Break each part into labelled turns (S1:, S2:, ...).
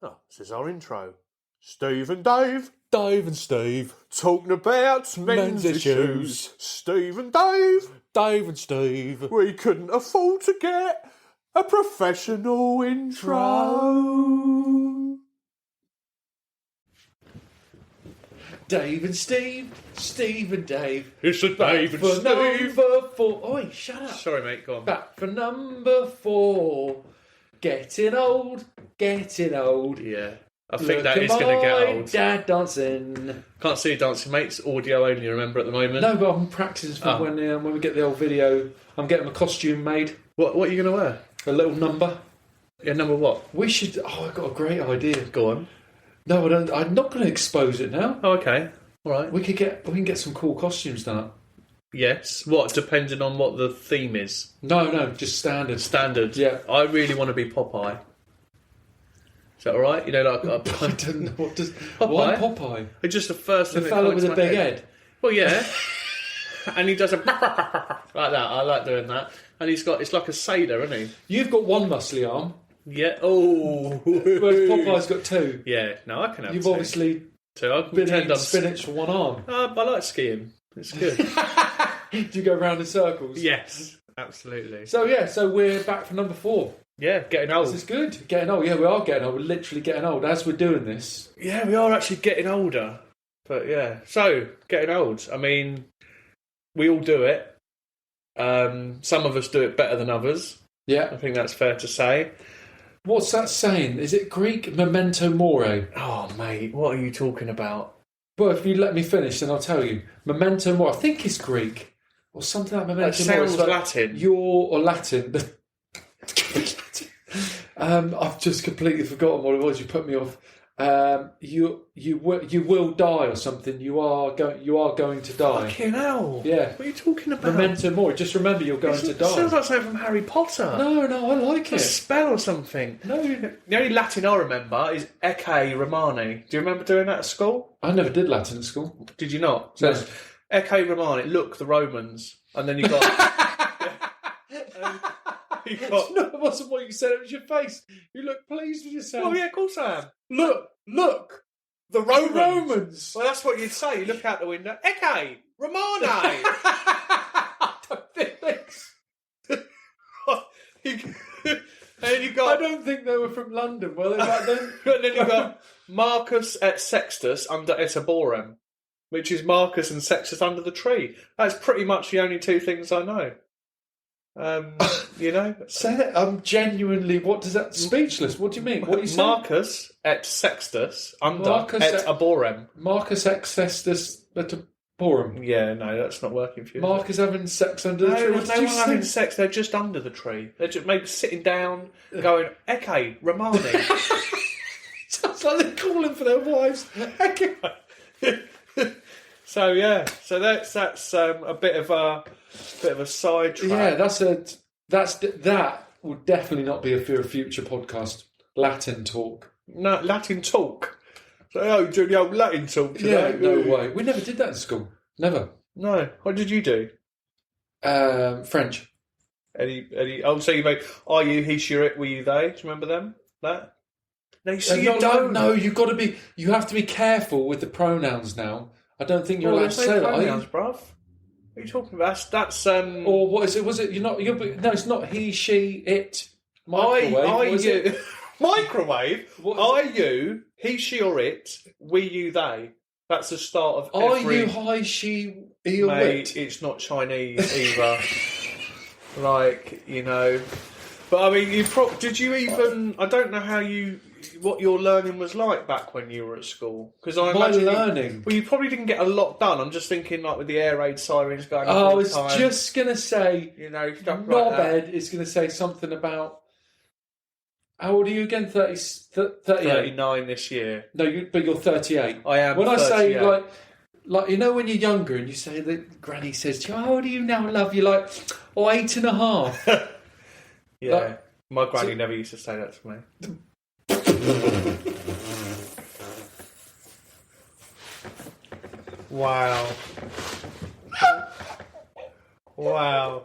S1: Oh, this is our intro. Steve and Dave.
S2: Dave and Steve.
S1: Talking about men's issues. Steve and Dave.
S2: Dave and Steve.
S1: We couldn't afford to get a professional intro.
S2: Dave and Steve. Steve and Dave.
S1: It's a Dave and
S2: For
S1: Steve.
S2: number 4. Oi, shut up.
S1: Sorry, mate, go on.
S2: Back for number 4. Getting old. Getting old.
S1: Yeah. I think that is going to get old.
S2: Dad dancing.
S1: Can't see you dancing, mate. It's audio only, remember, at the moment.
S2: No, but I'm practicing for when we get the old video. I'm getting a costume made.
S1: What are you going to wear?
S2: A little number.
S1: Yeah, number what?
S2: We should... Oh, I've got a great idea.
S1: Go on.
S2: No, I don't. I'm not going to expose it now.
S1: Oh, okay. All right.
S2: We can get some cool costumes done.
S1: Yes. What? Depending on what the theme is.
S2: No, just standard.
S1: Standard.
S2: Yeah.
S1: I really want to be Popeye. Is that all right? You know, like
S2: I don't know what does.
S1: Popeye?
S2: Why Popeye?
S1: It's just the first
S2: The
S1: thing.
S2: fellow with the big head.
S1: Well, yeah. And he does a like that. I like doing that. And it's like a sailor, isn't he?
S2: You've got one muscly arm.
S1: Yeah. Oh.
S2: Whereas Popeye's got 2.
S1: Yeah. No, I can have
S2: You've
S1: 2.
S2: obviously
S1: I've
S2: been eating spinach for one arm.
S1: I like skiing. It's good.
S2: Do you go round in circles?
S1: Yes. Absolutely.
S2: So we're back for number 4.
S1: Yeah, getting old.
S2: This is good. Getting old. Yeah, we are getting old. We're literally getting old as we're doing this.
S1: Yeah, we are actually getting older. But yeah, so getting old. I mean, we all do it. Some of us do it better than others.
S2: Yeah.
S1: I think that's fair to say.
S2: What's that saying? Is it Greek? Memento mori.
S1: Oh, mate, what are you talking about?
S2: Well, if you let me finish, then I'll tell you. Memento mori. I think it's Greek. Or something like memento
S1: That
S2: mori.
S1: sounds
S2: Like
S1: Latin.
S2: Or Latin. I've just completely forgotten what it was. You put me off. You will die or something. You are going to die.
S1: Fucking hell.
S2: Yeah.
S1: What are you talking about?
S2: Memento mori. Just remember you're going to die.
S1: Sounds like something from Harry Potter.
S2: No, I like
S1: A
S2: it.
S1: spell or something.
S2: No.
S1: The only Latin I remember is Ecce Romani. Do you remember doing that at school?
S2: I never did Latin at school.
S1: Did you not? So it's Ecce Romani. Look, the Romans. And then you got...
S2: No, it wasn't what you said. It was your face. You look pleased with yourself.
S1: Oh, yeah, of course I am.
S2: Look.
S1: The Romans.
S2: The Romans.
S1: Well, that's what you'd say. You look out the window. Ecce Romani.
S2: I don't think
S1: And you got...
S2: I don't think they were from London. Were they back then?
S1: And then you got Marcus et Sextus under et arborem, which is Marcus and Sextus under the tree. That's pretty much the only 2 things I know. You know?
S2: Say that. I'm genuinely... What does that... Speechless. What do you mean? What are you saying?
S1: Marcus et Sextus under et arborem.
S2: Marcus ex Sextus et arborem.
S1: Yeah, no, that's not working for you.
S2: Marcus having sex under the tree.
S1: No,
S2: What did
S1: no
S2: you
S1: one
S2: say?
S1: having sex, they're just under the tree. They're just maybe sitting down, going, Ecce Romani.
S2: Sounds like they're calling for their wives.
S1: So yeah, so that's a bit of a sidetrack.
S2: Yeah, that would definitely not be for a future podcast. Latin talk.
S1: No, Latin talk. So, you doing the old Latin talk today?
S2: Yeah, no way. We never did that in school. Never.
S1: No. What did you do?
S2: French.
S1: Any? Oh, so you made, are you, he, she, it, were you, they? Do you remember them? That? No, you see, you don't.
S2: No, you have to be careful with the pronouns now. I don't think you're allowed to say that.
S1: Pronouns, bruv. What are you talking about? That's
S2: Or what is it? Was it? No, it's not he, she, it. Microwave.
S1: you. Microwave?
S2: What
S1: I, you, he, she, or it, we, you, they. That's the start of
S2: Are
S1: every...
S2: you, hi, she, he, or
S1: Mate,
S2: it?
S1: it's not Chinese either. Like, you know... But, I mean, did you even... I don't know what your learning was like back when you were at school. Because I imagine...
S2: learning?
S1: Well, you probably didn't get a lot done. I'm just thinking, like, with the air raid sirens going
S2: I
S1: all the
S2: was
S1: time.
S2: just going to say...
S1: You know, stuff like that.
S2: Knobhead is going to say something about... How old are you again? 38?
S1: 39 this year.
S2: No, but you're 38.
S1: I am
S2: When
S1: 38.
S2: I say, like, you know when you're younger and you say that Granny says to you, how old are you now, love? You're like, 8.5.
S1: Yeah.
S2: Like,
S1: my granny never used to say that to me. Wow. Wow.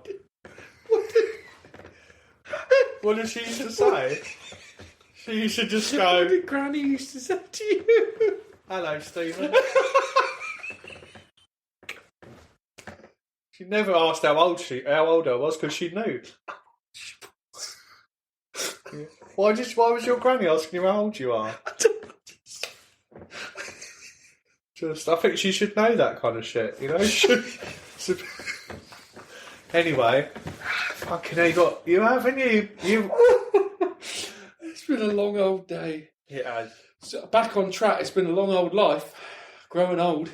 S1: What did she used to say? You should just
S2: What
S1: go,
S2: did Granny used to say to you?
S1: hello, Stephen. She never asked how old I was because she knew. Yeah. Why was your granny asking you how old you are? I think she should know that kind of shit, you know? Anyway, fucking hell, haven't you?
S2: It's been a long old day.
S1: It has.
S2: So back on track, it's been a long old life. Growing old.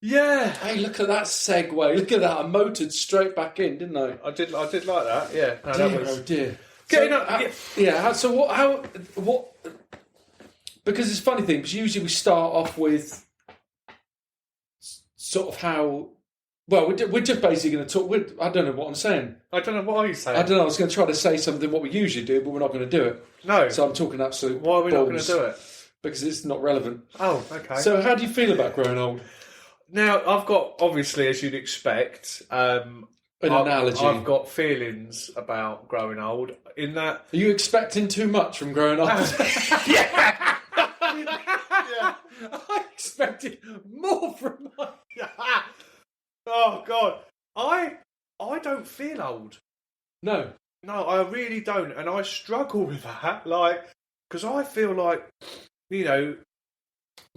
S1: Yeah.
S2: Hey, look at that segue. Look at that. I motored straight back in, didn't I?
S1: I did like that, yeah. No,
S2: Dear,
S1: that was...
S2: oh dear.
S1: Getting up...
S2: So what... Because it's a funny thing, because usually we start off with sort of how... Well, we're just basically going to talk... I don't know what I'm saying.
S1: I don't know, what are you saying?
S2: I don't know, I was going to try to say something what we usually do, but we're not going to do it.
S1: No.
S2: So I'm talking absolute
S1: Why are we not
S2: balls,
S1: going to do it?
S2: Because it's not relevant.
S1: Oh, okay.
S2: So how do you feel about growing old?
S1: Now, I've got, obviously, as you'd expect...
S2: An analogy.
S1: I've got feelings about growing old, in that...
S2: Are you expecting too much from growing old?
S1: Yeah.
S2: I expected more from my...
S1: Oh, God. I don't feel old.
S2: No,
S1: I really don't. And I struggle with that. Because I feel like,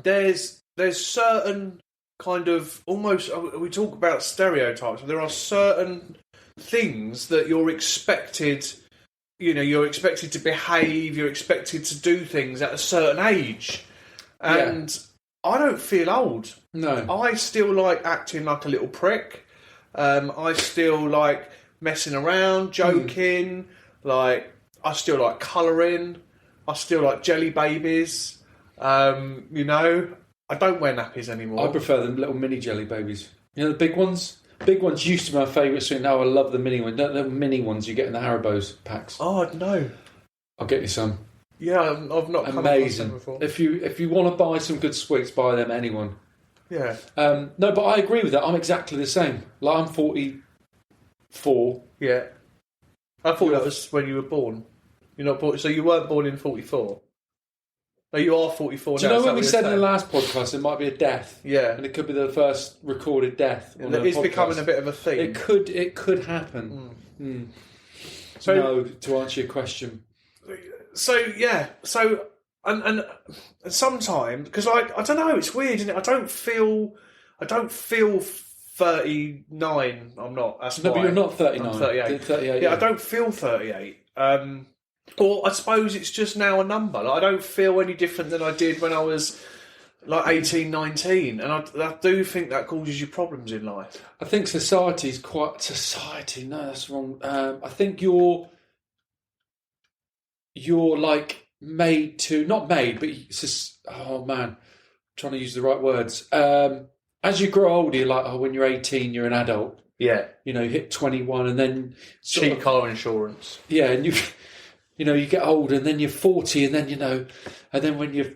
S1: there's certain kind of almost, we talk about stereotypes, there are certain things that you're expected to behave, you're expected to do things at a certain age. And I don't feel old.
S2: No.
S1: I still like acting like a little prick. I still like messing around, joking. I still like colouring. I still like jelly babies. I don't wear nappies anymore.
S2: I prefer the little mini jelly babies. You know, the big ones? Big ones used to be my favourite, so now I love the mini ones. The mini ones you get in the Haribo's packs.
S1: Oh, no.
S2: I'll get you some.
S1: Yeah, I've not come across them before.
S2: If you want to buy some good sweets, buy them, anyone.
S1: Yeah.
S2: No, but I agree with that. I'm exactly the same. I'm 44.
S1: Yeah. I thought that was when you were born. You're not born, so you weren't born in 44? No, you are 44 now.
S2: Do you know what we said in the last podcast? It might be a death.
S1: Yeah.
S2: And it could be the first recorded death.
S1: It's becoming a bit of a theme.
S2: It could happen. So, no, to answer your question.
S1: So, yeah. So, and sometimes, because I don't know, it's weird, isn't it? I don't feel 39. I'm not. That's
S2: no,
S1: why.
S2: but you're not 39.
S1: I'm 38.
S2: 38.
S1: Yeah, I don't feel 38. Or I suppose it's just now a number. I don't feel any different than I did when I was 18, 19. And I do think that causes you problems in life.
S2: I think society's quite... Society? No, that's wrong. I think you're made to... Not made, but... Oh, man. I'm trying to use the right words. As you grow older, you're when you're 18, you're an adult.
S1: Yeah.
S2: You hit 21 and then...
S1: Cheap car insurance.
S2: Yeah, and you get older and then you're 40 and then, and then when you're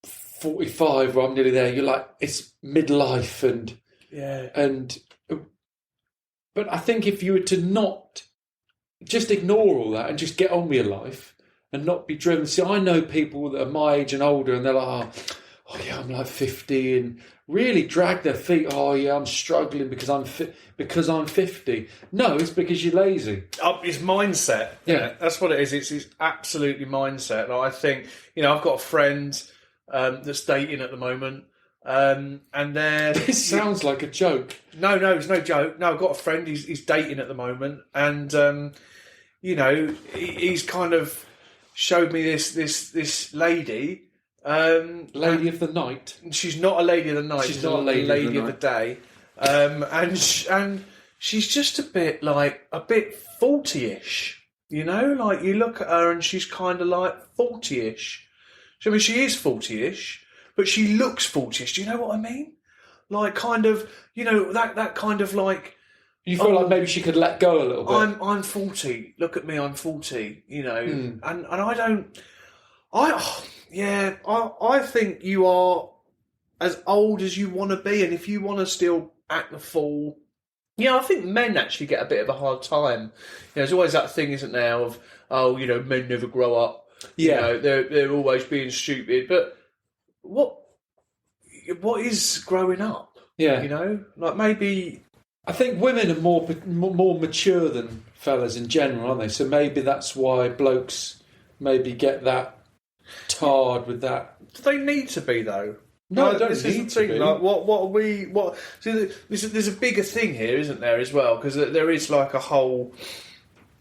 S2: 45, well, I'm nearly there, you're it's midlife and...
S1: Yeah.
S2: But I think if you were to not just ignore all that and just get on with your life and not be driven... See, I know people that are my age and older and they're like, oh yeah, I'm 50 and really drag their feet. Oh yeah, I'm struggling because I'm 50. No, it's because you're lazy.
S1: It's mindset. Yeah, that's what it is. It's absolutely mindset. I think I've got a friend that's dating at the moment, and they're.
S2: This sounds like a joke.
S1: No, it's no joke. No, I've got a friend. He's dating at the moment, and he's kind of showed me this lady.
S2: Lady of the night.
S1: She's not a lady of the night. She's not a lady of the day. And she's just a bit 40-ish. You look at her and she's kind of 40-ish. I mean, she is 40-ish, but she looks 40-ish. Do you know what I mean? That kind of
S2: You feel like maybe she could let go a little bit.
S1: I'm 40. Look at me, I'm 40. And I don't. I think you are as old as you want to be, and if you want to still act the fool, I think men actually get a bit of a hard time. There's always that thing, isn't there, of men never grow up.
S2: Yeah.
S1: You know, they're always being stupid. But what is growing up?
S2: Yeah.
S1: You know, like maybe
S2: I think women are more mature than fellas in general, aren't they? So maybe that's why blokes maybe get that tarred with that.
S1: do they need to be though?
S2: No,
S1: Like,
S2: don't
S1: this
S2: need
S1: is the
S2: to
S1: thing.
S2: be.
S1: Like, what are we? What? See, there's a bigger thing here, isn't there, as well? Because there is like a whole,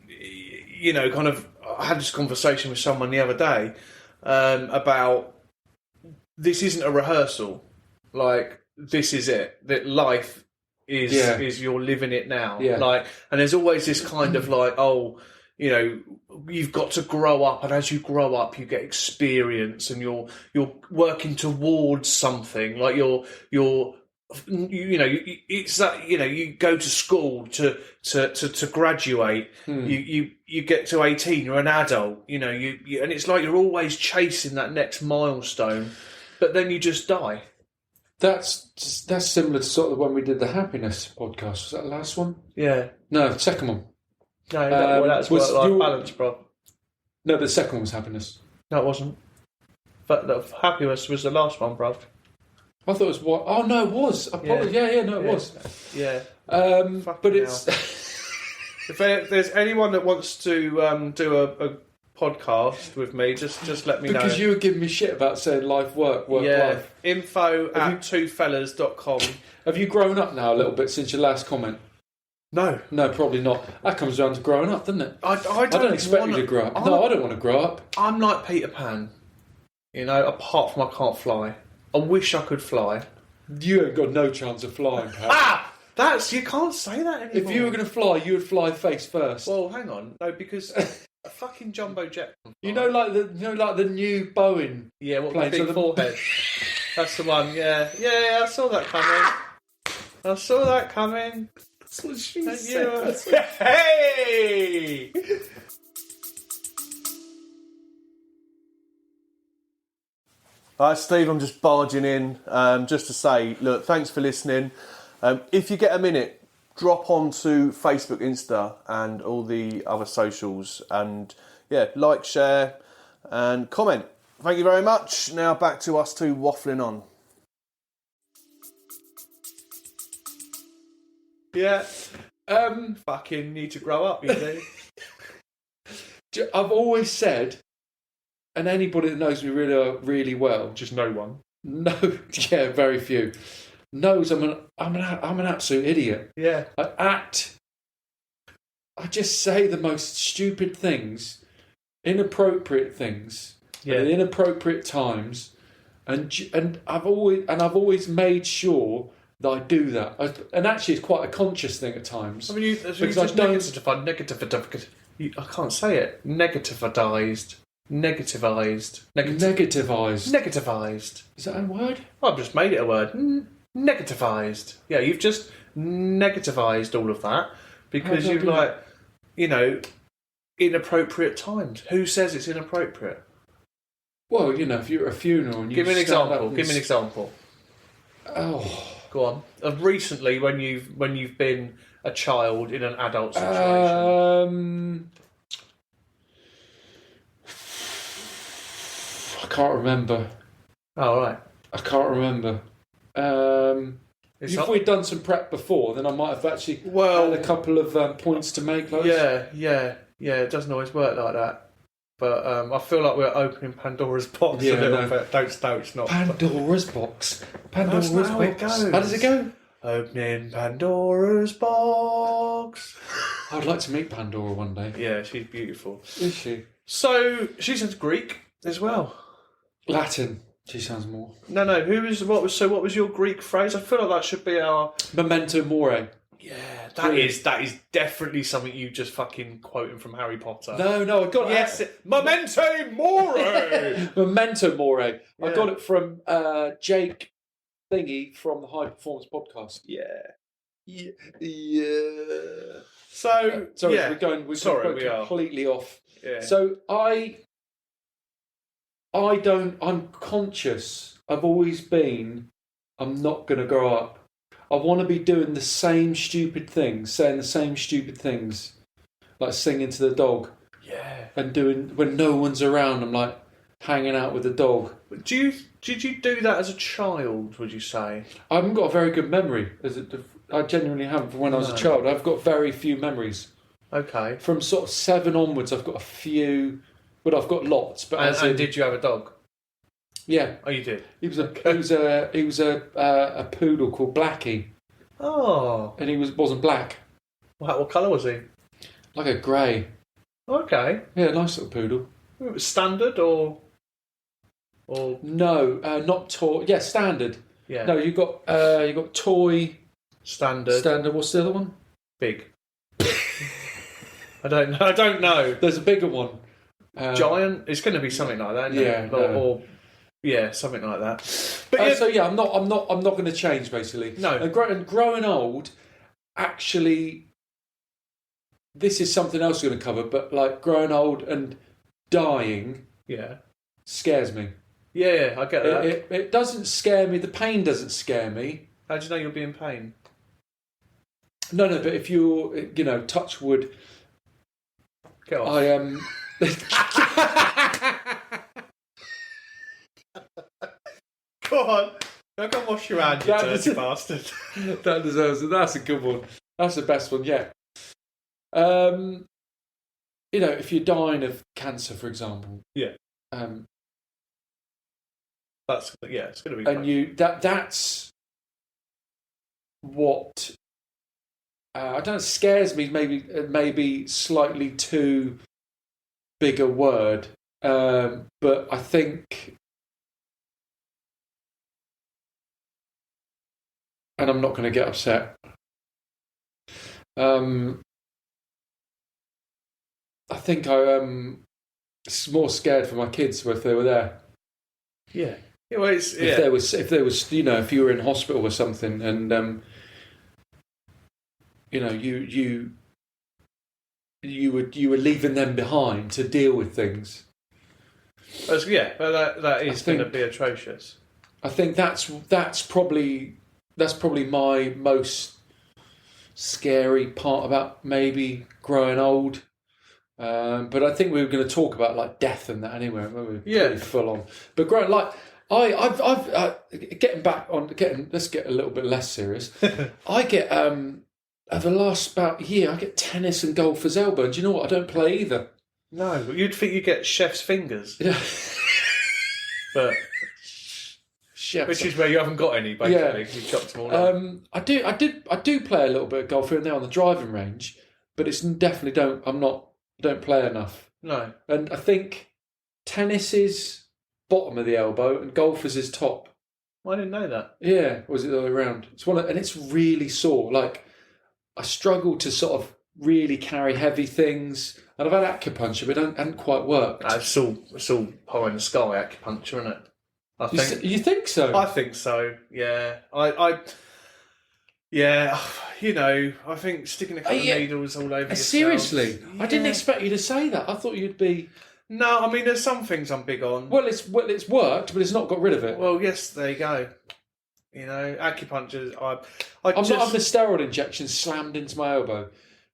S1: you know, kind of. I had this conversation with someone the other day about this isn't a rehearsal. Like, this is it. That life is you're living it now.
S2: Yeah.
S1: Like, and there's always this kind of like, oh, you know, you've got to grow up, and as you grow up, you get experience, and you're working towards something. Like it's that, you know, you go to school to graduate. You get to 18, you're an adult. You know, you and it's like you're always chasing that next milestone, but then you just die.
S2: That's similar to sort of when we did the happiness podcast. Was that the last one?
S1: Yeah.
S2: No, second one.
S1: No, that's work-life balance, bro.
S2: No, but the second one was happiness.
S1: No, it wasn't. But the happiness was the last one, bro.
S2: I thought it was what? Oh no, it was. It was.
S1: Yeah.
S2: But it's.
S1: If there's anyone that wants to do a podcast with me, just let me know.
S2: Because you were giving me shit about saying life, work, life.
S1: info@twofellers.com.
S2: Have you grown up now a little bit since your last comment?
S1: No,
S2: probably not. That comes down to growing up, doesn't it?
S1: I don't
S2: expect you to grow up. No, I don't want to grow up.
S1: I'm like Peter Pan, you know. Apart from I can't fly. I wish I could fly.
S2: You ain't got no chance of flying, Pat.
S1: You can't say that anymore.
S2: If you were going to fly, you would fly face first.
S1: Well, hang on, no, because a fucking jumbo jet.
S2: You know, like the new Boeing.
S1: Yeah, what
S2: plane.
S1: the big forehead. That's the one. Yeah, I saw that coming.
S2: That's what she said.
S1: Hey! Hi, Steve. I'm just barging in just to say, look, thanks for listening. If you get a minute, drop onto Facebook, Insta, and all the other socials, and like, share, and comment. Thank you very much. Now back to us two waffling on. Yeah. Fucking need to grow up, you do.
S2: I've always said, and anybody that knows me really, really well,
S1: just no one.
S2: No, very few, knows I'm an absolute idiot.
S1: Yeah.
S2: I just say the most stupid things, inappropriate things, at inappropriate times, and I've always made sure that I do that. And actually, it's quite a conscious thing at times.
S1: I mean, because I don't. I can't say it. Negativized.
S2: Is that a word?
S1: Well, I've just made it a word. Negativized. Yeah, you've just negativized all of that because you've inappropriate times. Who says it's inappropriate?
S2: Well, if you're at a funeral and you
S1: give me an example.
S2: Oh.
S1: Go on. Of recently, when you've been a child in an adult situation.
S2: I can't remember.
S1: Oh, right.
S2: I can't remember. If we'd done some prep before, then I might have actually had a couple of points to make.
S1: Yeah. It doesn't always work like that. But I feel like we're opening Pandora's box a little bit. It's not.
S2: Pandora's box.
S1: Pandora's box. How it goes.
S2: How does it go?
S1: Opening Pandora's box.
S2: I'd like to meet Pandora one day.
S1: Yeah, she's beautiful.
S2: Is she?
S1: So she says Greek as well.
S2: Latin. She sounds more.
S1: No. What was your Greek phrase? I feel like that should be our
S2: memento mori.
S1: Yeah, that is definitely something you just fucking quoting from Harry Potter.
S2: No, I got it.
S1: Yes, memento mori.
S2: Memento mori. Yeah. I got it from Jake Thingy from the High Performance Podcast.
S1: Yeah.
S2: So we're completely off.
S1: Yeah.
S2: So I'm conscious. I've always been. I'm not going to grow up. I want to be doing the same stupid things, saying the same stupid things, like singing to the dog.
S1: Yeah.
S2: And doing, when no one's around, I'm like hanging out with the dog.
S1: Did you do that as a child, would you say?
S2: I haven't got a very good memory. I genuinely haven't from when I was a child. I've got very few memories.
S1: Okay.
S2: From sort of 7 onwards, I've got a few. Well, I've got lots. But
S1: and did you have a dog?
S2: Yeah.
S1: Oh, you did.
S2: He was a poodle called Blackie.
S1: Oh.
S2: And he wasn't black.
S1: What colour was he?
S2: Like a grey.
S1: Okay.
S2: Yeah, nice little poodle.
S1: It was standard or
S2: no, not toy. Yeah, standard.
S1: Yeah.
S2: No, you got toy.
S1: Standard.
S2: Standard. What's the other one?
S1: Big. I don't know.
S2: There's a bigger one.
S1: Giant. It's going to be something like that. Isn't it? Or yeah, something like that. But
S2: so yeah, I'm not going to change basically.
S1: No.
S2: And growing old, actually, this is something else we're going to cover. But like growing old and dying, scares me.
S1: Yeah, I get that.
S2: It doesn't scare me. The pain doesn't scare me.
S1: How do you know you'll be in pain?
S2: No, but if you're, touch wood.
S1: Get off.
S2: I am.
S1: Go on. Go and wash your hands, you dirty bastard.
S2: That deserves it. That's a good one. That's the best one yet. If you're dying of cancer, for example.
S1: Yeah. It's going to be.
S2: And that's what I don't know, scares me. Maybe slightly too big a word, but I think, and I'm not going to get upset. I think I'm more scared for my kids if they were there.
S1: Yeah. Well,
S2: if there was, if you were in hospital or something, and you were leaving them behind to deal with things.
S1: But that is going to be atrocious.
S2: I think that's probably my most scary part about maybe growing old. But I think we were going to talk about like death and that anyway. Pretty full on. But growing I've let's get a little bit less serious. I get over the last about year, I get tennis and golf as elbow. And do you know what? I don't play either.
S1: No, but you'd think you get chef's fingers.
S2: Yeah.
S1: But which is where you haven't got any, basically.
S2: Yeah.
S1: You chopped them all up.
S2: I do play a little bit of golf here and there on the driving range, but it's definitely don't play enough.
S1: No.
S2: And I think tennis is bottom of the elbow and golfers is top.
S1: I didn't know that.
S2: Yeah, or was it the other way around? And it's really sore. Like I struggle to sort of really carry heavy things, and I've had acupuncture, but it hasn't quite worked.
S1: It's all pie in the sky acupuncture, isn't it? I think.
S2: You think so?
S1: I think so. Yeah. I think sticking a couple of needles all over yourself.
S2: Seriously, I didn't expect you to say that. I thought you'd be.
S1: No, I mean, there's some things I'm big on.
S2: Well, it's worked, but it's not got rid of it.
S1: Well, yes, there you go. Acupuncture.
S2: I'm not having a steroid injection slammed into my elbow.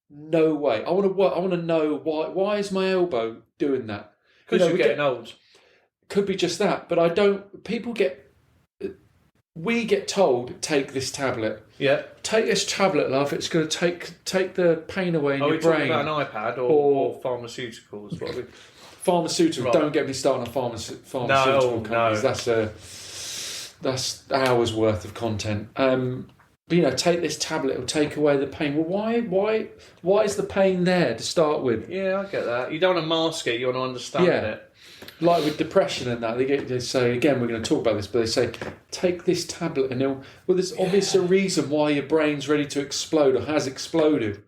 S2: No way. I want to know why. Why is my elbow doing that?
S1: Because you're getting old.
S2: Could be just that, but I don't. We get told, take this tablet.
S1: Yeah.
S2: Take this tablet, love. It's going to take the pain away in your brain.
S1: Are we talking about an iPad or pharmaceuticals? What are we...
S2: Pharmaceutical. Right. Don't get me started on pharmaceutical companies.
S1: No.
S2: That's hours worth of content. But take this tablet. It'll take away the pain. Well, why is the pain there to start with?
S1: Yeah, I get that. You don't want to mask it. You want to understand it.
S2: Like with depression and that, they say, again, we're going to talk about this, but they say, take this tablet and there's obviously a reason why your brain's ready to explode or has exploded.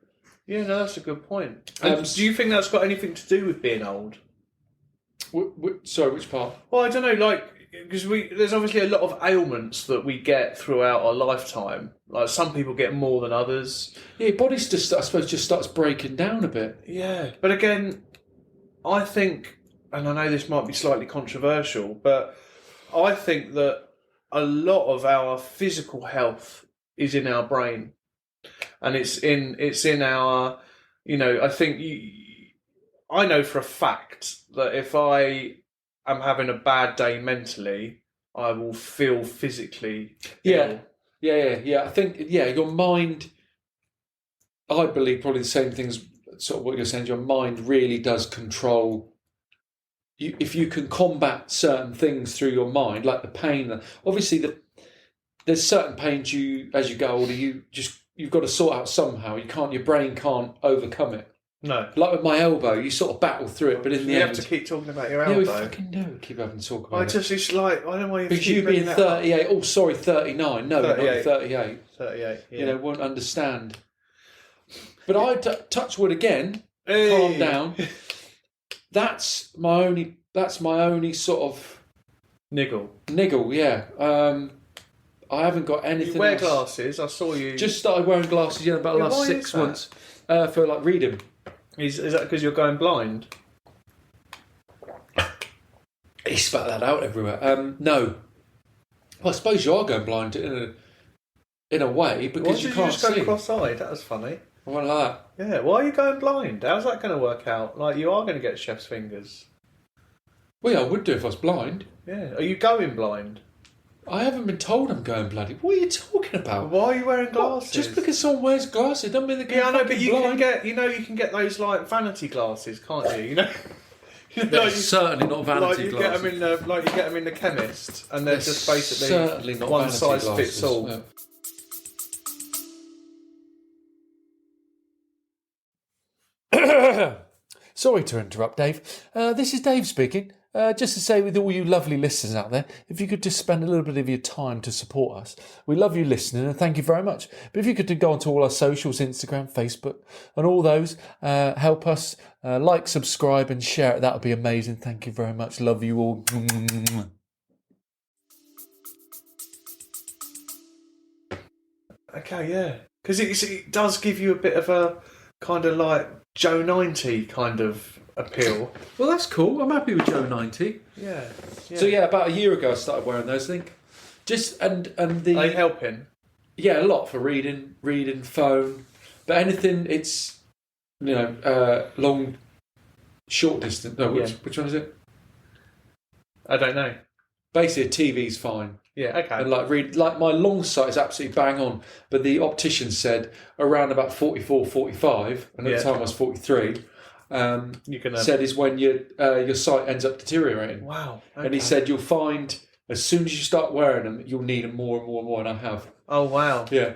S1: Yeah, no, that's a good point. Do you think that's got anything to do with being old?
S2: Sorry, which part?
S1: Well, I don't know, because there's obviously a lot of ailments that we get throughout our lifetime. Like some people get more than others.
S2: Yeah, your body just starts breaking down a bit.
S1: Yeah, but again, I think, and I know this might be slightly controversial, but I think that a lot of our physical health is in our brain, and it's in our, I think I know for a fact that if I am having a bad day mentally, I will feel physically ill.
S2: Yeah. I think, your mind, I believe probably the same things, sort of what you're saying, your mind really does control. If you can combat certain things through your mind, like the pain, obviously there's certain pains as you go older, you've got to sort out somehow. Your brain can't overcome it.
S1: No.
S2: Like with my elbow, you sort of battle through it, but in the end...
S1: You have to keep talking about your elbow.
S2: Yeah, we fucking do. Keep having to talk about it.
S1: It's like, I don't know why you
S2: because
S1: keep
S2: you being
S1: bringing
S2: 38, 39. No,
S1: 38.
S2: not 38.
S1: 38,
S2: yeah. Won't understand. But I touch wood again. Calm down. That's my only sort of
S1: niggle.
S2: Yeah. I haven't got anything.
S1: You wear
S2: else.
S1: Glasses. I saw you.
S2: Just started wearing glasses. About the last 6 months for like reading.
S1: Is that because you're going blind?
S2: He spat that out everywhere. No. Well, I suppose you are going blind in a way because you can't see.
S1: Why did you just go cross-eyed? That was funny.
S2: I went like
S1: that. Yeah. Why are you going blind? How's that going to work out? Like, you are going to get chef's fingers.
S2: Well, yeah, I would do if I was blind.
S1: Yeah. Are you going blind?
S2: I haven't been told I'm going bloody. What are you talking about?
S1: Why are you wearing glasses?
S2: Just because someone wears glasses doesn't mean they're going
S1: I know, but you
S2: blind.
S1: you can get those like vanity glasses, can't you? You know.
S2: They're certainly not vanity glasses.
S1: You get them in the chemist, and they're just basically
S2: certainly not
S1: one
S2: vanity
S1: size
S2: glasses.
S1: fits all.
S2: Yeah. Sorry to interrupt, Dave. This is Dave speaking. Just to say, with all you lovely listeners out there, if you could just spend a little bit of your time to support us, we love you listening and thank you very much. But if you could go onto all our socials, Instagram, Facebook, and all those, help us like, subscribe, and share it. That would be amazing. Thank you very much. Love you all.
S1: Okay, yeah, because it does give you a bit of a kind of like Joe 90 kind of appeal.
S2: Well, that's cool. I'm happy with Joe 90.
S1: Yeah.
S2: So about a year ago I started wearing those. I think and the
S1: are they helping?
S2: Yeah, a lot for reading, phone, but anything it's long, short distance. No, which one is it?
S1: I don't know.
S2: Basically, a TV's fine.
S1: Yeah, okay.
S2: And like my long sight is absolutely bang on, but the optician said around about 44, 45, and at the time I was 43. Said is when your sight ends up deteriorating.
S1: Wow. Okay.
S2: And he said you'll find as soon as you start wearing them, you'll need them more and more and more. And I have.
S1: Oh wow.
S2: Yeah.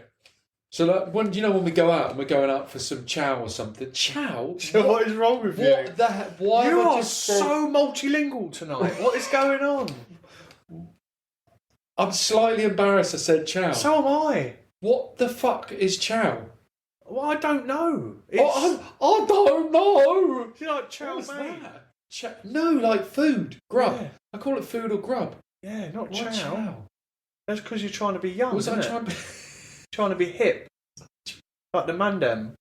S2: So like when we're going out and we're going out for some chow or something. Chow?
S1: What is wrong with you?
S2: What the heck? Why
S1: you
S2: have I
S1: are
S2: just
S1: so multilingual tonight. What is going on?
S2: I'm slightly embarrassed I said chow.
S1: So am I.
S2: What the fuck is chow?
S1: Well, I don't know.
S2: I don't know.
S1: Do you like chow
S2: What's
S1: mein?
S2: that? No, like food. Grub.
S1: Yeah.
S2: I call it food or grub.
S1: Yeah, not
S2: Why
S1: chow. That's because you're trying to be young.
S2: Was I
S1: trying to be hip? Like the Mandem.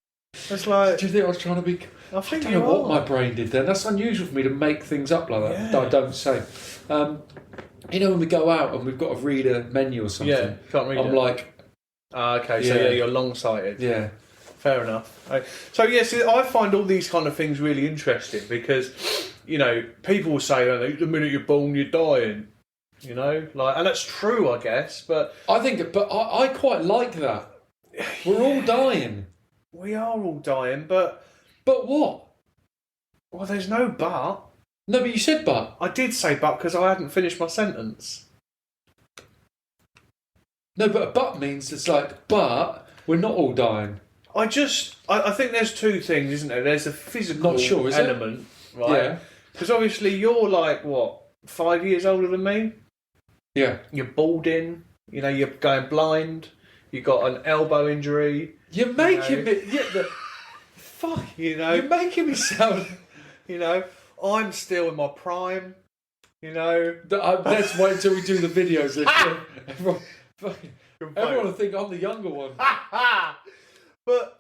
S1: That's like.
S2: Do you think I was trying to be?
S1: I think
S2: I don't know what my brain did then. That's unusual for me to make things up like that.
S1: Yeah.
S2: That I don't say. When we go out and we've got to read a menu or something.
S1: Yeah, can't read it.
S2: I'm like.
S1: Okay, so you're long-sighted. Yeah. Fair enough. So I find all these kind of things really interesting because, people will say, the minute you're born, you're dying. And that's true, I guess. But
S2: I quite like that. We're all dying.
S1: We are all dying, but
S2: what?
S1: Well, there's no but.
S2: No, but you said but.
S1: I did say but because I hadn't finished my sentence.
S2: No, but a but means it's like, but we're not all dying.
S1: I think there's two things, isn't there? There's a physical element, right?
S2: Yeah.
S1: Because obviously you're like, 5 years older than me?
S2: Yeah.
S1: You're balding, you're going blind, you got an elbow injury.
S2: You're making me... Fuck, You're making me sound...
S1: I'm still in my prime,
S2: Let's wait until we do the videos. Everyone will think I'm the younger one.
S1: But,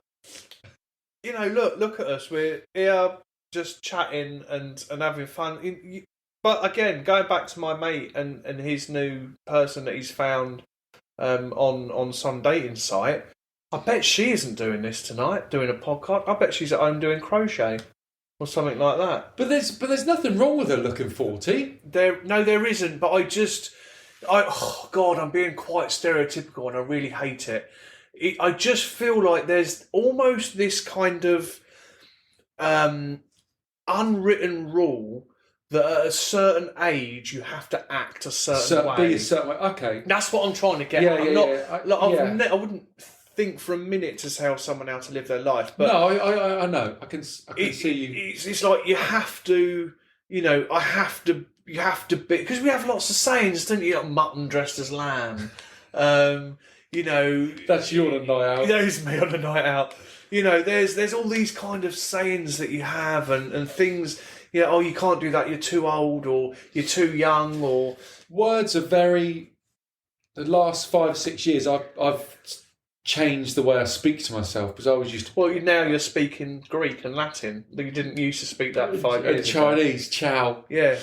S1: look at us. We're here just chatting and having fun. But again, going back to my mate and his new person that he's found on some dating site, I bet she isn't doing this tonight, doing a podcast. I bet she's at home doing crochet. or something like that.
S2: But there's nothing wrong with her looking 40.
S1: There isn't. But oh God, I'm being quite stereotypical, and I really hate it. I just feel like there's almost this kind of unwritten rule that at a certain age you have to act a certain way.
S2: Be a certain way. Okay.
S1: That's what I'm trying to get at. I wouldn't think for a minute to tell someone how to live their life. But
S2: no, I know. I can see you.
S1: It's like you have to, you have to be, because we have lots of sayings, don't you? Like mutton dressed as lamb.
S2: That's you on a night out.
S1: That is me on a night out. There's all these kind of sayings that you have and things. You can't do that. You're too old, or you're too young, or
S2: words are very. The last 5-6 years, I've changed the way I speak to myself, because I always used to.
S1: Well, now you're speaking Greek and Latin. You didn't used to speak that 5 years ago.
S2: Chinese, ciao.
S1: Yeah.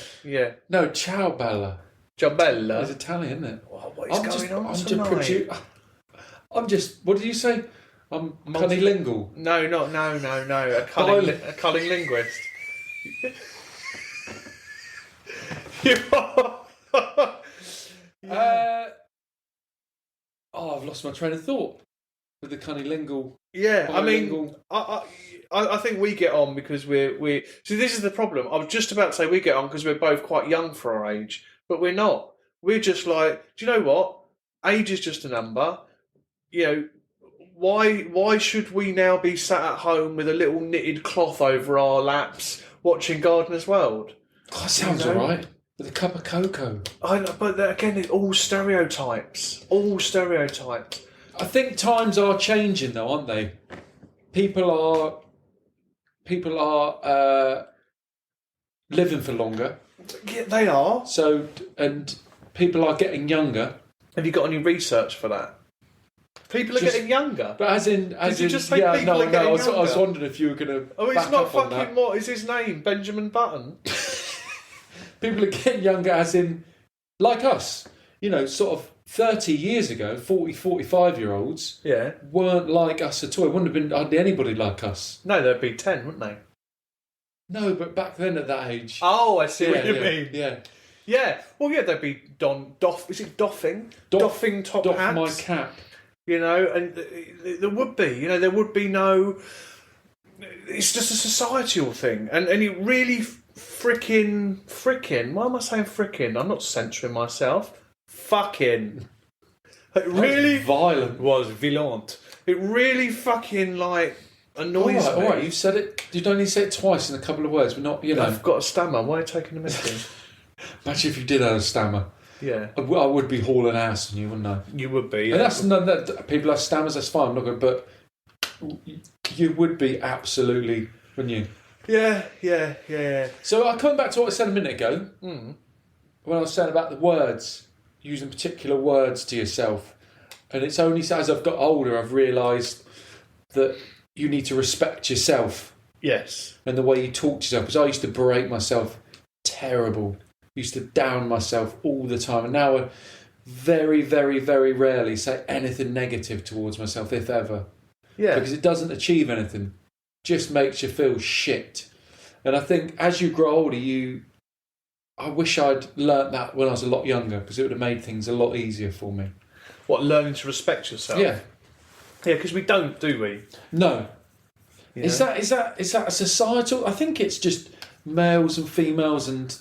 S2: No, ciao bella.
S1: Ciao bella.
S2: It's Italian, isn't it?
S1: What is going on tonight?
S2: What did you say? I'm cunnilingual.
S1: No. A cunning linguist.
S2: I've lost my train of thought with the cunnilingual.
S1: Yeah, I think we get on because we're. See, this is the problem. I was just about to say we get on because we're both quite young for our age, but we're not. We're just like, do you know what? Age is just a number. Why should we now be sat at home with a little knitted cloth over our laps watching Gardener's World?
S2: That sounds alright. With a cup of cocoa.
S1: I know, but again, it's all stereotypes. All stereotypes.
S2: I think times are changing, though, aren't they? People are living for longer.
S1: Yeah, they are.
S2: So, and people are getting younger.
S1: Have you got any research for that? People are getting younger.
S2: But as in,
S1: Did you just say people are getting younger?
S2: I was wondering if you were going to.
S1: Oh, it's not fucking. What is his name? Benjamin Button.
S2: People are getting younger, as in, like us. Sort of 30 years ago, 40, 45-year-olds weren't like us at all. It wouldn't have been hardly anybody like us.
S1: No, they'd be 10, wouldn't they?
S2: No, but back then at that age.
S1: Oh, I see what you mean.
S2: Yeah.
S1: Yeah. Well, yeah, they'd be is it doffing? Doffing top hats.
S2: Doff my cap.
S1: And there would be, there would be no. It's just a societal thing, and it really frickin'. Why am I saying frickin'? I'm not censoring myself. Fucking. It really
S2: violent.
S1: Was violent. It really fucking annoys me.
S2: All right, you've said it. You'd only say it twice in a couple of words, but not.
S1: I've got a stammer. Why are you taking a minute?
S2: Imagine if you did have a stammer.
S1: Yeah,
S2: I would be hauling ass on you, wouldn't I?
S1: You would be.
S2: Yeah. And that's that people have stammers. That's fine. I'm not going, but you would be absolutely, wouldn't you?
S1: Yeah.
S2: So I come back to what I said a minute ago when I was saying about the words, using particular words to yourself, and it's only as I've got older I've realised that you need to respect yourself.
S1: Yes.
S2: And the way you talk to yourself, because I used to berate myself terrible. Used to down myself all the time, and now I very, very, very rarely say anything negative towards myself, if ever.
S1: Yeah.
S2: Because it doesn't achieve anything, just makes you feel shit. And I think as you grow older, I wish I'd learnt that when I was a lot younger, because it would have made things a lot easier for me.
S1: What, learning to respect yourself?
S2: Yeah.
S1: Yeah, because we don't, do we?
S2: No. Is that a societal? I think it's just males and females and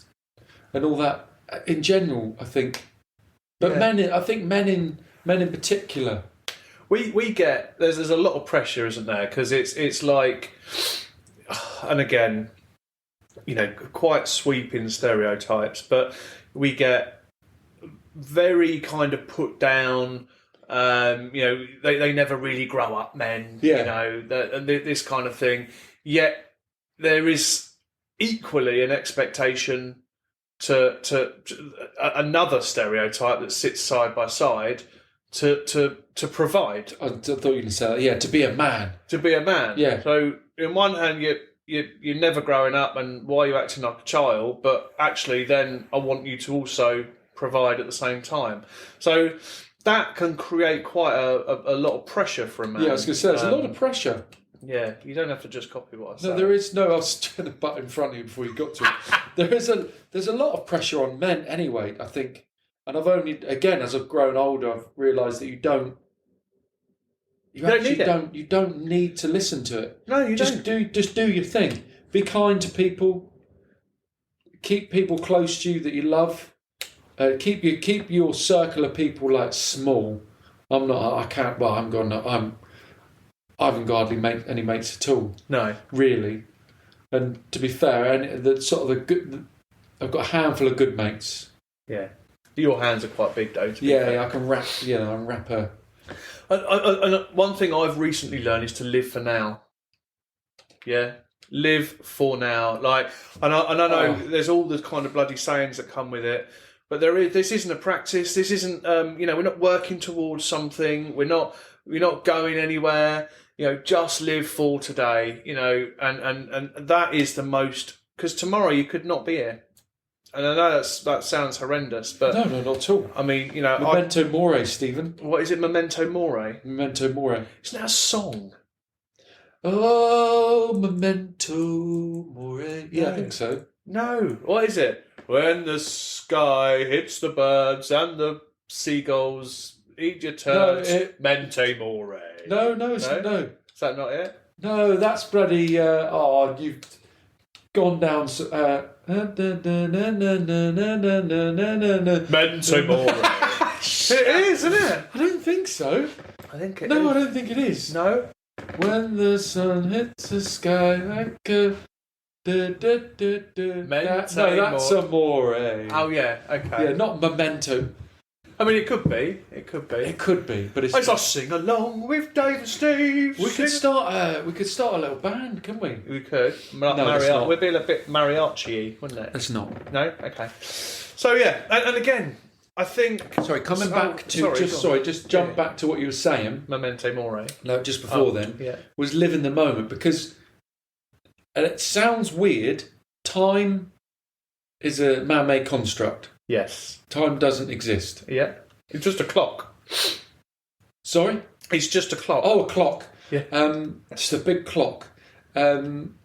S2: all that in general, I think. But men in particular.
S1: We get there's a lot of pressure, isn't there? Because it's like, and again, quite sweeping stereotypes, but we get very kind of put down. They never really grow up, men.
S2: Yeah.
S1: This kind of thing. Yet there is equally an expectation to another stereotype that sits side by side to provide.
S2: I thought you were going to say that. Yeah, to be a man.
S1: To be a man.
S2: Yeah.
S1: So in one hand, you're never growing up, and why are you acting like a child? But actually, then I want you to also provide at the same time. So that can create quite a lot of pressure for a man.
S2: Yeah, I was going to say there's a lot of pressure.
S1: Yeah, you don't have to just copy what I say.
S2: No, there is no. I was trying to butt in front of you before you got to it. There's a lot of pressure on men anyway. I think, and I've only again as I've grown older, I've realised that you don't need to listen to it.
S1: No, you
S2: just
S1: don't.
S2: Just do your thing. Be kind to people. Keep people close to you that you love. Keep your circle of people like small. I'm not. I can't. Well, I'm gone. I haven't got hardly any mates at all. No, really. And to be fair, and I've got a handful of good mates.
S1: Yeah, your hands are quite big though.
S2: Yeah, I can rap. I'm rapper.
S1: And one thing I've recently learned is to live for now. Yeah, live for now. Like, and I know there's all the kind of bloody sayings that come with it. But this isn't a practice. This isn't, we're not working towards something. We're not going anywhere. Just live for today. And that is the most, because tomorrow you could not be here. And I know that sounds horrendous, but
S2: no, not at all.
S1: I mean,
S2: memento mori, Stephen.
S1: What is it? Memento mori.
S2: Memento mori.
S1: Isn't that a song?
S2: Oh, memento mori. Yeah, I think so.
S1: No, what is it? When the sky hits the birds and the seagulls eat your turds, mente more.
S2: No. Is
S1: that not it?
S2: No, that's bloody. You've gone down.
S1: Mente more. It is, isn't it?
S2: I don't think so.
S1: I think it is.
S2: No, I don't think it is.
S1: No.
S2: When the sun hits the sky like a. That's amore.
S1: Oh yeah, okay.
S2: Yeah, not memento.
S1: I mean, it could be.
S2: But it's.
S1: I sing along with Dave and Steve.
S2: We could start a little band, couldn't we?
S1: We could. Mariachi. We'd be a bit mariachi-y, wouldn't it?
S2: It's not.
S1: No. Okay. So yeah, and again, I think.
S2: Sorry, just jump back to what you were saying.
S1: Memento mori.
S2: No, just before then. Yeah. Was live in the moment because. And it sounds weird. Time is a man-made construct.
S1: Yes.
S2: Time doesn't exist.
S1: Yeah. It's just a clock.
S2: Sorry?
S1: It's just a clock.
S2: Oh, a clock.
S1: Yeah.
S2: Just a big clock. Time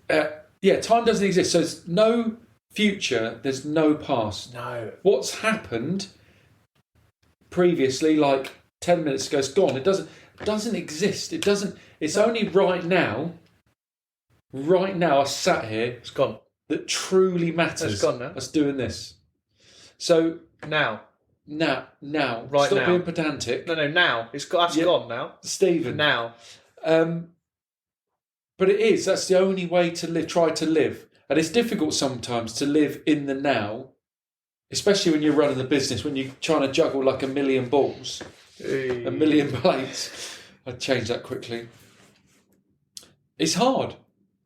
S2: doesn't exist. So there's no future. There's no past.
S1: No.
S2: What's happened previously, like 10 minutes ago, is gone. It doesn't exist. It doesn't. It's only right now. Right now, I sat here.
S1: It's gone.
S2: That truly matters.
S1: It's gone now.
S2: Us doing this. So
S1: now.
S2: Right. Stop being pedantic.
S1: No. Now it's gone now.
S2: Stephen.
S1: Now.
S2: But it is. That's the only way to live. Try to live, and it's difficult sometimes to live in the now, especially when you're running the business. When you're trying to juggle like a million balls. A million plates. I'd change that quickly. It's hard.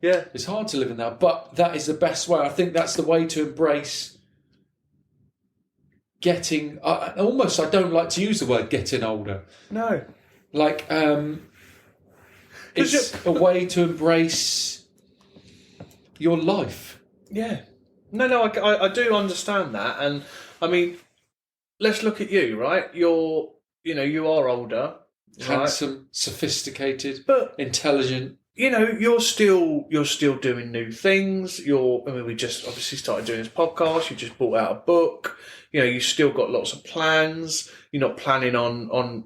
S1: Yeah.
S2: It's hard to live in that, but that is the best way. I think that's the way to embrace getting... I don't like to use the word getting older.
S1: No.
S2: Like, it's a way to embrace your life.
S1: Yeah. No, I do understand that. And, I mean, let's look at you, right? You are older,
S2: handsome, right? Sophisticated, but intelligent.
S1: You're still doing new things. We just obviously started doing this podcast. You just brought out a book. You still got lots of plans. You're not planning on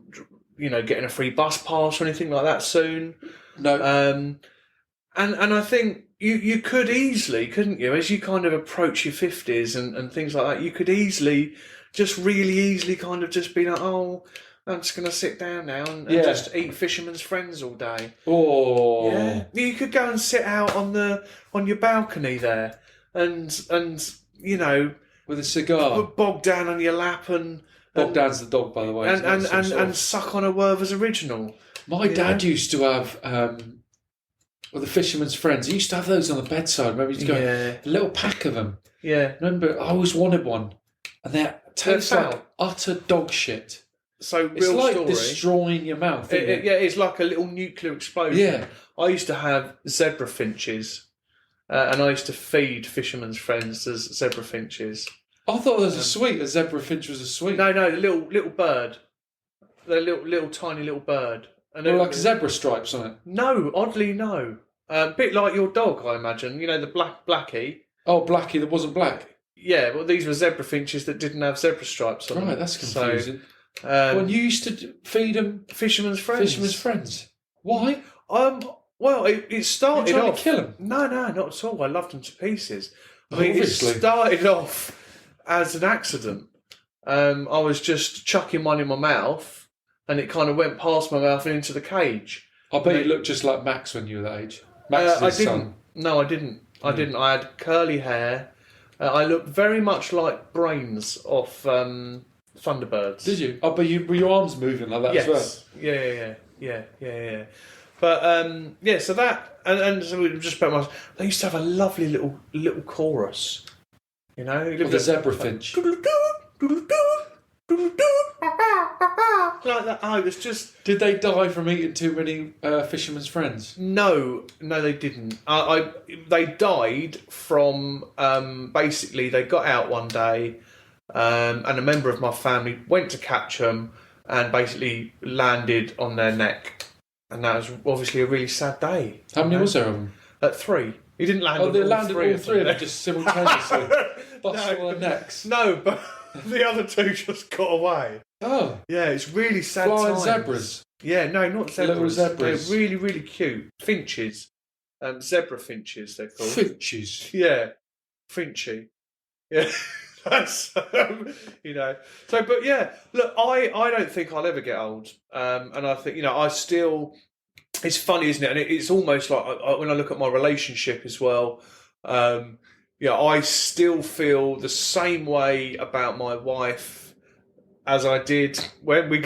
S1: getting a free bus pass or anything like that soon.
S2: No.
S1: And I think you could easily, couldn't you, as you kind of approach your 50s and things like that, you could easily, just really easily kind of just be like, oh, I'm just going to sit down now and just eat Fisherman's Friends all day.
S2: Oh,
S1: yeah. You could go and sit out on your balcony there, and
S2: with a cigar,
S1: bog down on your lap
S2: Bogdan's the dog, by the way,
S1: and suck on a Werther's Original.
S2: My dad used to have the Fisherman's Friends. He used to have those on the bedside. Remember, he used to go a little pack of them.
S1: Yeah.
S2: Remember, I always wanted one, and they taste like utter dog shit.
S1: So
S2: it's
S1: real
S2: like
S1: story.
S2: Destroying your mouth.
S1: It's like a little nuclear explosion.
S2: Yeah.
S1: I used to have zebra finches, and I used to feed Fisherman's Friends as zebra finches.
S2: I thought it was a sweet. A zebra finch was a sweet.
S1: No, the little bird, the little tiny little bird. And
S2: Well, like zebra stripes on it.
S1: No, oddly no. A bit like your dog, I imagine. You know, the blackie.
S2: Oh, Blackie that wasn't black.
S1: Yeah, well, these were zebra finches that didn't have zebra stripes on them.
S2: Right, that's confusing.
S1: So,
S2: well, you used to feed them
S1: fisherman's friends.
S2: Fisherman's friends. Why?
S1: Well, it started
S2: You're trying
S1: off.
S2: to kill them?
S1: No, not at all. I loved them to pieces. I mean,
S2: Obviously.
S1: it started off as an accident. I was just chucking one in my mouth, and it kind of went past my mouth and into the cage.
S2: I bet you looked just like Max when you were that age. Max is
S1: I
S2: his
S1: didn't.
S2: son.
S1: No, I didn't. I didn't. I had curly hair. I looked very much like Brains off Thunderbirds.
S2: Did you? Oh, but were your arms moving like that as well?
S1: Yeah. But so that and so we just spent my. They used to have a lovely little chorus. You know,
S2: Or the zebra finch.
S1: Like that. Oh, it was just.
S2: Did they die from eating too many Fisherman's Friends?
S1: No, they didn't. They died from basically they got out one day, and a member of my family went to catch them, and basically landed on their neck, and that was obviously a really sad day.
S2: How many was there of them?
S1: 3. He didn't land.
S2: Oh,
S1: on
S2: they
S1: all
S2: landed
S1: three
S2: all three of them just simultaneously, busting their necks.
S1: No, but the other 2 just got away.
S2: Oh,
S1: yeah, it's really sad.
S2: Flying
S1: times.
S2: zebras.
S1: Yeah, no, not zebras.
S2: Little zebras.
S1: They're really, really cute. Finches. Zebra finches, they're called.
S2: Finches.
S1: Yeah. Finchy. Yeah. That's, So, but yeah, look, I don't think I'll ever get old. And I think, I still, it's funny, isn't it? And it's almost like when I look at my relationship as well, I still feel the same way about my wife as I did when we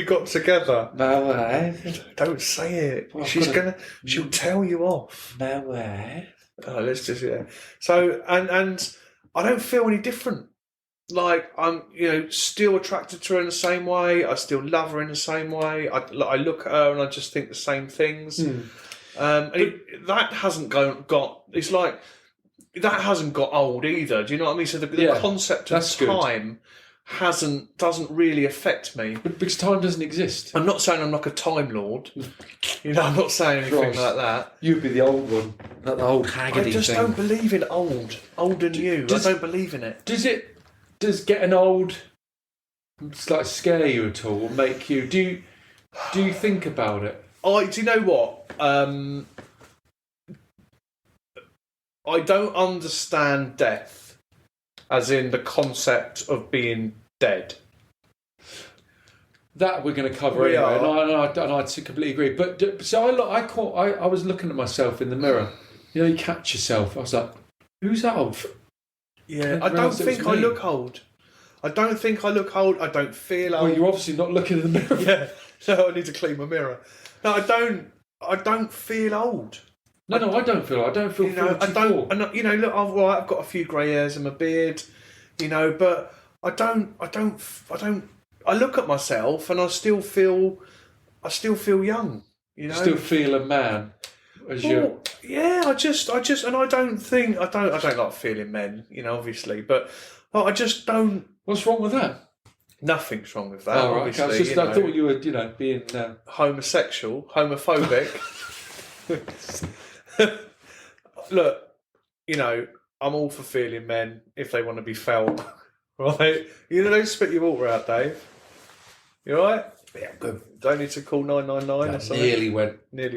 S1: got together.
S2: No way.
S1: Don't say it.
S2: Well,
S1: she'll tell you off.
S2: No way.
S1: Oh, let's just So and I don't feel any different. Like I'm, still attracted to her in the same way. I still love her in the same way. I look at her and I just think the same things. That hasn't got. It's like that hasn't got old either. Do you know what I mean? So the concept of time doesn't really affect me.
S2: But because time doesn't exist.
S1: I'm not saying I'm like a time lord. I'm not saying anything like that.
S2: You'd be the old one, not the old haggardy thing.
S1: I just don't believe in old and new. I don't believe in it.
S2: Does getting old scare you at all or make you? Do you think about it?
S1: Do you know what? I don't understand death. As in the concept of being dead.
S2: That we're going to cover anyway, and I completely agree. But so I was looking at myself in the mirror. You catch yourself. I was like, "Who's that old?"
S1: Yeah, I don't think I look old. I don't think I look old. I don't feel old.
S2: Well, you're obviously not looking in the mirror.
S1: Yeah, so I need to clean my mirror. No, I don't feel old.
S2: No, I don't feel. I don't feel.
S1: I don't. And look, I've got a few grey hairs in my beard, but I don't. I look at myself and I still feel young.
S2: You still feel a man.
S1: Yeah, I just, and I don't like feeling men, obviously, but I just don't.
S2: What's wrong with that?
S1: Nothing's wrong with that.
S2: Oh, right.
S1: Obviously,
S2: I thought you were, being
S1: homosexual, homophobic. Look, I'm all for feeling men if they want to be felt, right? Don't spit your water out, Dave. You all right? Yeah, good. Don't need to call 999 or something.
S2: Nearly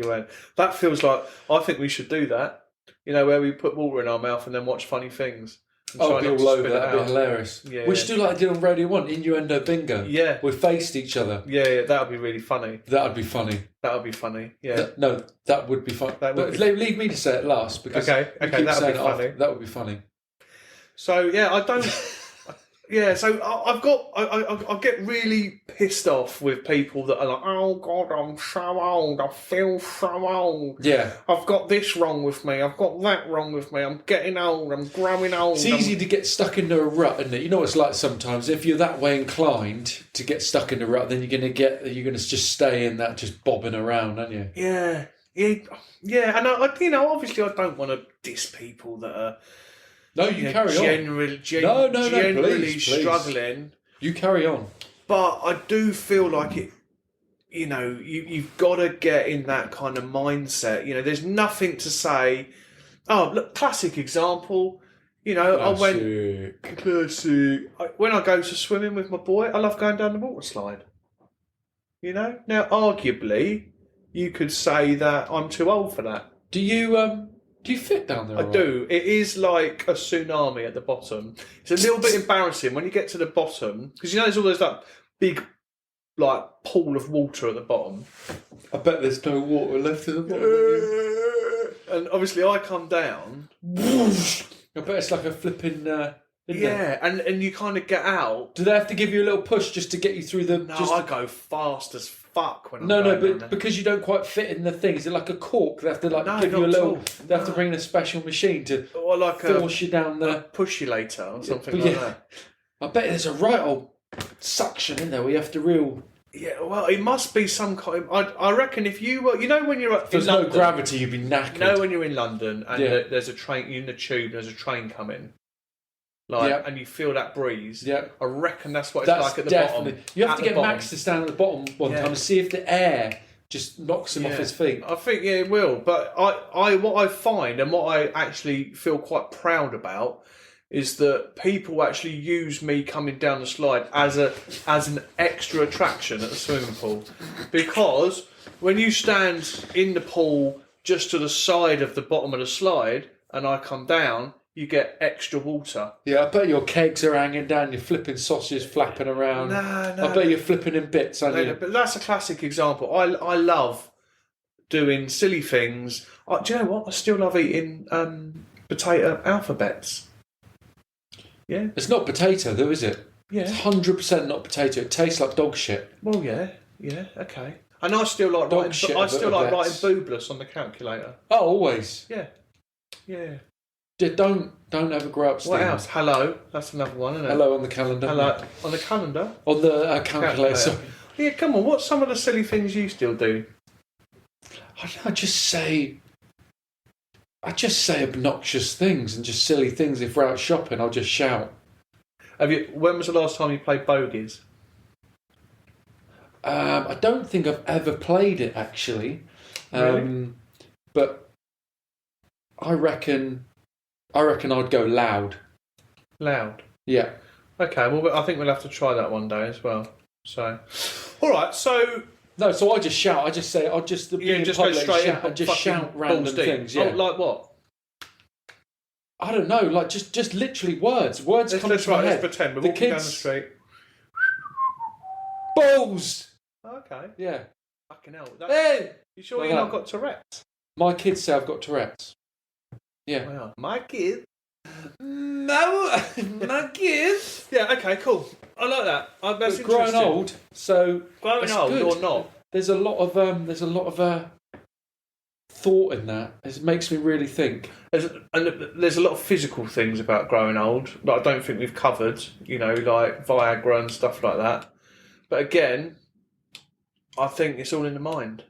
S2: went.
S1: That feels like, I think we should do that. Where we put water in our mouth and then watch funny things.
S2: Oh, be all over that. That'd be hilarious.
S1: Yeah,
S2: we should do like I did on Radio 1, Innuendo Bingo.
S1: Yeah.
S2: We faced each other.
S1: Yeah, that would be really funny.
S2: That would be funny.
S1: Yeah.
S2: That would be fun. Leave me to say it last. Because
S1: okay, that would be funny.
S2: That would be funny.
S1: So, yeah, I don't... Yeah, so I get really pissed off with people that are like, oh God, I'm so old, I feel so old.
S2: Yeah.
S1: I've got this wrong with me, I've got that wrong with me, I'm getting old, I'm growing old.
S2: It's easy to get stuck into a rut, isn't it? You know what it's like sometimes. If you're that way inclined to get stuck in a rut, then you're gonna just stay in that, just bobbing around, aren't you?
S1: Yeah. And obviously I don't want to diss people that are.
S2: No, you carry on.
S1: Generally
S2: please.
S1: struggling.
S2: You carry on.
S1: But I do feel like you know, you've got to get in that kind of mindset. You know, there's nothing to say. Oh, look, classic example. You know, when I go to swimming with my boy, I love going down the water slide. You know, now arguably, you could say that I'm too old for that.
S2: Do you fit down there?
S1: I do. It is like a tsunami at the bottom. It's a little bit embarrassing when you get to the bottom because you know there's all those like big like pool of water at the bottom.
S2: I bet there's no water left at the bottom.
S1: And obviously, I come down.
S2: Whoosh. I bet it's like a flipping.
S1: And you kind of get out.
S2: Do they have to give you a little push just to get you through the?
S1: No, I go fast as fuck when I'm
S2: No,
S1: going
S2: but
S1: down there.
S2: because you don't quite fit in the thing. Is it like a cork? They have to
S1: No,
S2: give you a
S1: not
S2: little.
S1: at all.
S2: They have to bring in a special machine to
S1: or like
S2: force you down the
S1: push you later or something like that.
S2: I bet there's a right old suction in there where you have to reel.
S1: Yeah, well, it must be some kind. I reckon if you were, you know, when you're
S2: if there's no gravity, you'd be knackered.
S1: You know, when you're in London and there's a train, you're in the tube, there's a train coming, and you feel that breeze. Yeah, I reckon that's what it's like at the bottom.
S2: You have to get Max to stand at the bottom one time and see if the air just knocks him off his feet.
S1: I think it will, but I what I find and what I actually feel quite proud about is that people actually use me coming down the slide as an extra attraction at the swimming pool. Because when you stand in the pool just to the side of the bottom of the slide and I come down, you get extra water.
S2: Yeah, I bet your kegs are hanging down, your flipping sausages flapping around.
S1: No.
S2: I bet you're flipping in bits, aren't you?
S1: But that's a classic example. I love doing silly things. Do you know what? I still love eating potato alphabets. Yeah.
S2: It's not potato though, is it?
S1: Yeah.
S2: It's 100% not potato. It tastes like dog shit.
S1: Well, yeah, okay. And I still like writing boobless on the calculator.
S2: Oh, always.
S1: Yeah.
S2: Don't ever grow up.
S1: What else? Hello. That's another one, isn't it?
S2: Hello on the calendar.
S1: Hello on the calendar.
S2: On the calculator. Sorry.
S1: Yeah, come on. What's some of the silly things you still do?
S2: I just say obnoxious things and just silly things. If we're out shopping, I'll just shout.
S1: When was the last time you played bogies?
S2: I don't think I've ever played it actually.
S1: Really?
S2: But I reckon I'd go loud.
S1: Loud?
S2: Yeah.
S1: Okay, well, I think we'll have to try that one day as well. So, all right, so...
S2: No, so I just shout. I just say, I'll just...
S1: just go straight in
S2: and just shout random things. Yeah.
S1: Oh, like what?
S2: I don't know, like just literally words. Words come to my head.
S1: Let's pretend we're walking down the street.
S2: Balls!
S1: Okay.
S2: Yeah.
S1: Fucking hell.
S2: Hey!
S1: You sure you've not got Tourette's?
S2: My kids say I've got Tourette's. Yeah.
S1: Wow. My kids?
S2: No, my kids.
S1: Yeah, okay, cool. I like that. That's interesting.
S2: Growing old, so...
S1: Growing old
S2: good.
S1: or not?
S2: There's a lot of thought in that. It makes me really think.
S1: There's a lot of physical things about growing old that I don't think we've covered, you know, like Viagra and stuff like that. But again, I think it's all in the mind.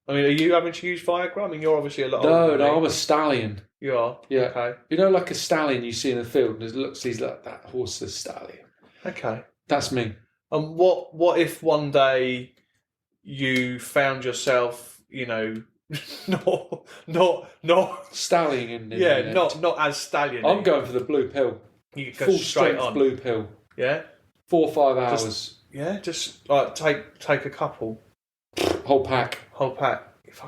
S1: I mean, are you having to use Viagra? I mean, you're obviously a lot older.
S2: No, I'm a stallion.
S1: You are?
S2: Yeah.
S1: Okay.
S2: You know, like a stallion you see in the field, and it looks, he's like, that horse is a stallion.
S1: Okay.
S2: That's me.
S1: And what if one day you found yourself, you know, not
S2: stallion in
S1: yeah, not as stallion.
S2: I'm going for the blue pill.
S1: You go
S2: full
S1: straight
S2: strength
S1: on
S2: blue pill.
S1: Yeah.
S2: 4 or 5 hours.
S1: Just like take a couple.
S2: Whole pack.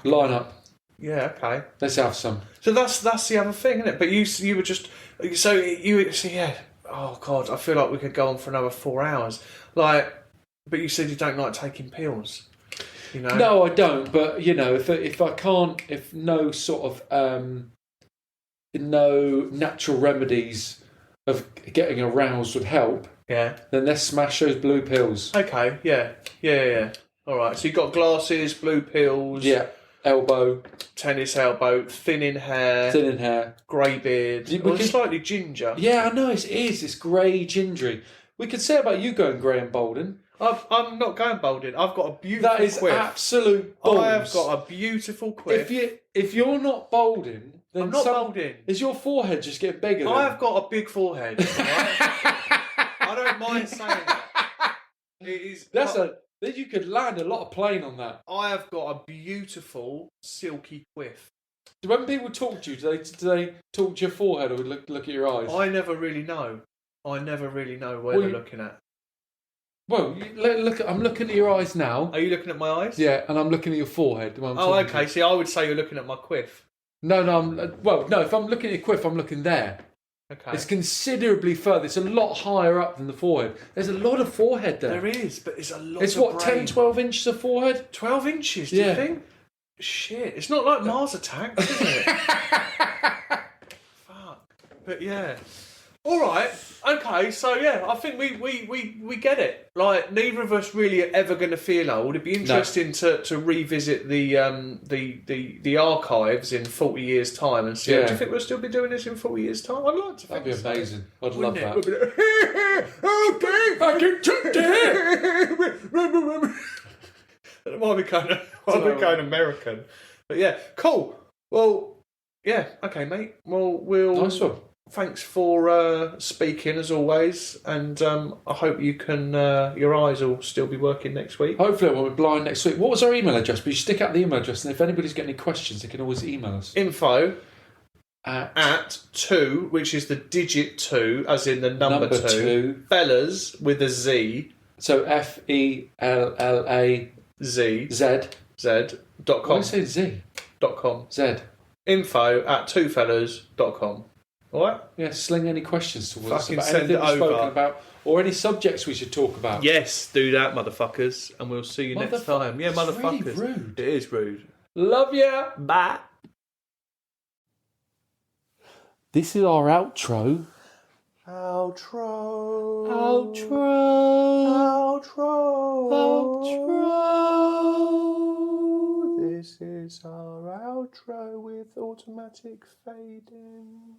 S2: Line up.
S1: Yeah. Okay.
S2: Let's have some.
S1: So that's the other thing, isn't it? But you were just yeah. Oh God, I feel like we could go on for another 4 hours. Like, but you said you don't like taking pills. You know?
S2: No, I don't. But you know, if I can't, if no sort of no natural remedies of getting aroused would help,
S1: then
S2: let's smash those blue pills.
S1: Okay. Yeah. All right. So you got glasses, blue pills.
S2: Yeah. Elbow.
S1: Tennis elbow. Thin in hair. Grey beard. Slightly ginger.
S2: Yeah, I know it is. It's grey gingery. We could say about you going grey and balding.
S1: I'm not going balding. I've got a beautiful
S2: quiff. That is
S1: quiff.
S2: Absolute balls.
S1: I have got a beautiful quiff.
S2: If you're not balding, then
S1: I'm not balding.
S2: Is your forehead just getting bigger?
S1: I've got a big forehead. Right? I don't mind saying that. It is.
S2: Then you could land a lot of plane on that.
S1: I have got a beautiful silky quiff.
S2: When people talk to you, do they talk to your forehead or look at your eyes?
S1: I never really know. where they're looking at.
S2: Well, I'm looking at your eyes now.
S1: Are you looking at my eyes?
S2: Yeah, and I'm looking at your forehead. When I'm
S1: Oh,
S2: talking to
S1: okay.
S2: you.
S1: See, I would say you're looking at my quiff.
S2: No. If I'm looking at your quiff, I'm looking there.
S1: Okay.
S2: It's considerably further. It's a lot higher up than the forehead. There's a lot of forehead there.
S1: There is, but it's a lot
S2: It's
S1: of
S2: what,
S1: brain.
S2: 10, 12 inches of forehead?
S1: 12 inches, do you think? Shit. It's not like Mars Attacks, is it? Fuck. But yeah. All right. Okay. So yeah, I think we get it. Like neither of us really are ever going to feel old. It'd be interesting to revisit the archives in 40 years' time and see.
S2: Yeah.
S1: Do you think we'll still be doing this in 40 years' time? I'd like to.
S2: That'd be amazing. I'd love
S1: Wouldn't it?
S2: that.
S1: We'll be like, okay, fucking today. It might be kind of American, but yeah, cool. Well, yeah, okay, mate. Well,
S2: Nice one.
S1: Thanks for speaking as always, and I hope you can. Your eyes will still be working next week.
S2: Hopefully, we'll be blind next week. What was our email address? But you stick out the email address, and if anybody's got any questions, they can always email us.
S1: Info at 2, which is the digit 2, as in the number 2. Fellas with a Z.
S2: So FELLA
S1: Z.
S2: Z.com. Why do you say Z?
S1: .com.
S2: Z.
S1: Info at twofellas.com. Alright?
S2: Yeah, sling any questions towards us
S1: Fucking
S2: about
S1: send
S2: anything
S1: it
S2: we've spoken
S1: over.
S2: about, or any subjects we should talk about.
S1: Yes, do that, motherfuckers, and we'll see you next time. Yeah, motherfuckers.
S2: It's really rude.
S1: It is rude.
S2: Love ya.
S1: Bye.
S2: This is our outro.
S1: Outro. This is our outro with automatic fading.